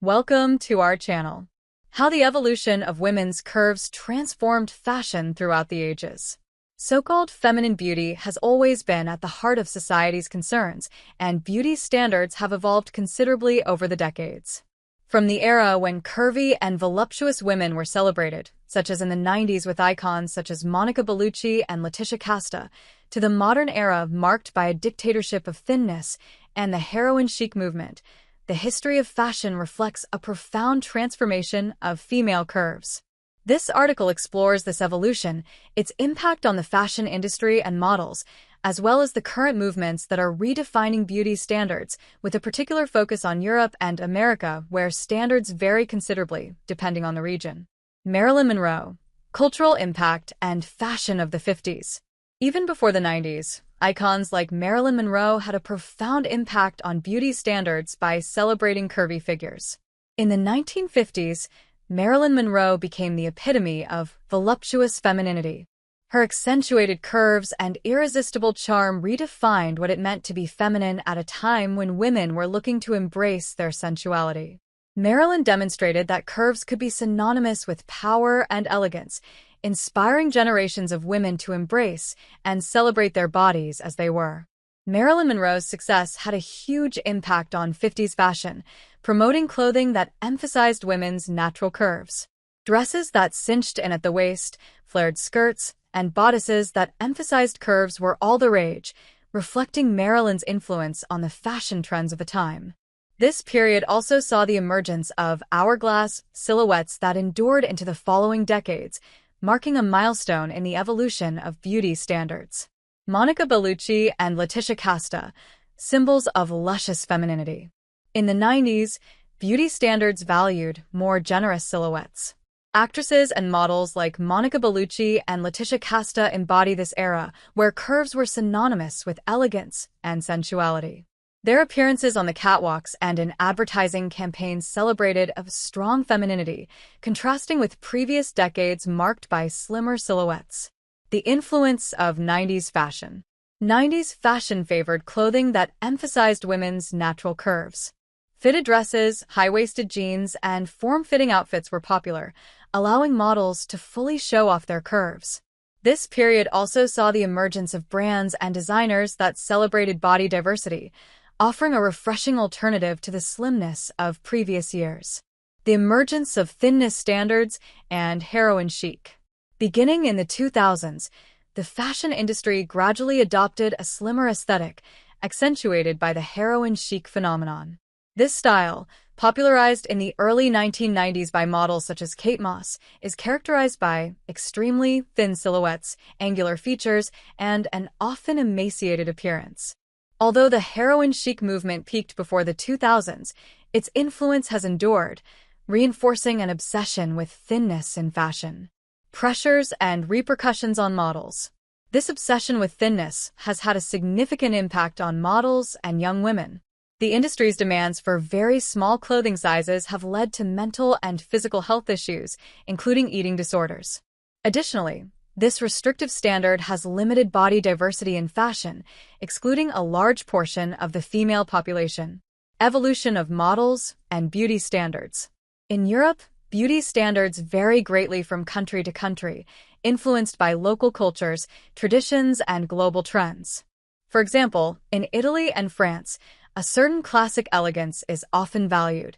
Welcome to our channel. How the evolution of women's curves transformed fashion throughout the ages. So-called feminine beauty has always been at the heart of society's concerns, and beauty standards have evolved considerably over the decades. From the era when curvy and voluptuous women were celebrated, such as in the 90s with icons such as Monica Bellucci and Letitia Casta, to the modern era marked by a dictatorship of thinness and the heroin chic movement, the history of fashion reflects a profound transformation of female curves. This article explores this evolution, its impact on the fashion industry and models, as well as the current movements that are redefining beauty standards, with a particular focus on Europe and America, where standards vary considerably, depending on the region. Marilyn Monroe, cultural impact and fashion of the 50s. Even before the 90s, icons like Marilyn Monroe had a profound impact on beauty standards by celebrating curvy figures. In the 1950s, Marilyn Monroe became the epitome of voluptuous femininity. Her accentuated curves and irresistible charm redefined what it meant to be feminine at a time when women were looking to embrace their sensuality. Marilyn demonstrated that curves could be synonymous with power and elegance, inspiring generations of women to embrace and celebrate their bodies as they were. Marilyn Monroe's success had a huge impact on 50s fashion, promoting clothing that emphasized women's natural curves. Dresses that cinched in at the waist, flared skirts, and bodices that emphasized curves were all the rage, reflecting Marilyn's influence on the fashion trends of the time. This period also saw the emergence of hourglass silhouettes that endured into the following decades, marking a milestone in the evolution of beauty standards. Monica Bellucci and Letitia Casta, symbols of luscious femininity. In the 90s, beauty standards valued more generous silhouettes. Actresses and models like Monica Bellucci and Letitia Casta embody this era, where curves were synonymous with elegance and sensuality. Their appearances on the catwalks and in advertising campaigns celebrated a strong femininity, contrasting with previous decades marked by slimmer silhouettes. The influence of 90s fashion. 90s fashion favored clothing that emphasized women's natural curves. Fitted dresses, high-waisted jeans, and form-fitting outfits were popular, allowing models to fully show off their curves. This period also saw the emergence of brands and designers that celebrated body diversity, offering a refreshing alternative to the slimness of previous years. The emergence of thinness standards and heroin chic. Beginning in the 2000s, the fashion industry gradually adopted a slimmer aesthetic, accentuated by the heroin chic phenomenon. This style, popularized in the early 1990s by models such as Kate Moss, is characterized by extremely thin silhouettes, angular features, and an often emaciated appearance. Although the heroin chic movement peaked before the 2000s, its influence has endured, reinforcing an obsession with thinness in fashion. Pressures and repercussions on models. This obsession with thinness has had a significant impact on models and young women. The industry's demands for very small clothing sizes have led to mental and physical health issues, including eating disorders. Additionally, this restrictive standard has limited body diversity in fashion, excluding a large portion of the female population. Evolution of models and beauty standards. In Europe, beauty standards vary greatly from country to country, influenced by local cultures, traditions, and global trends. For example, in Italy and France, a certain classic elegance is often valued,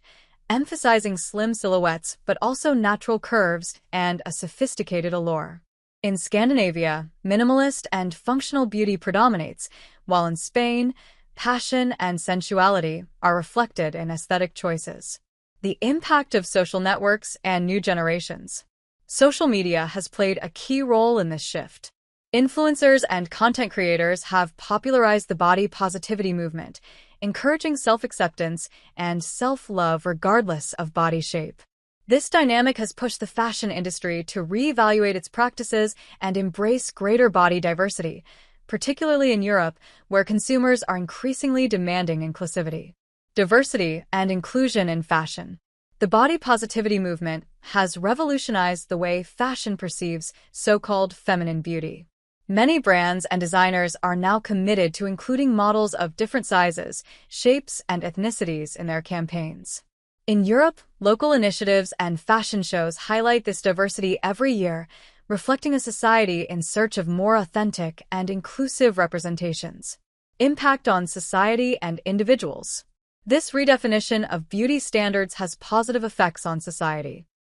emphasizing slim silhouettes but also natural curves and a sophisticated allure. In Scandinavia, minimalist and functional beauty predominates, while in Spain, passion and sensuality are reflected in aesthetic choices. The impact of social networks and new generations. Social media has played a key role in this shift. Influencers and content creators have popularized the body positivity movement, encouraging self-acceptance and self-love regardless of body shape. This dynamic has pushed the fashion industry to reevaluate its practices and embrace greater body diversity, particularly in Europe, where consumers are increasingly demanding inclusivity. Diversity and inclusion in fashion. The body positivity movement has revolutionized the way fashion perceives so-called feminine beauty. Many brands and designers are now committed to including models of different sizes, shapes, and ethnicities in their campaigns. In Europe, local initiatives and fashion shows highlight this diversity every year, reflecting a society in search of more authentic and inclusive representations. Impact on society and individuals. This redefinition of beauty standards has positive effects on society.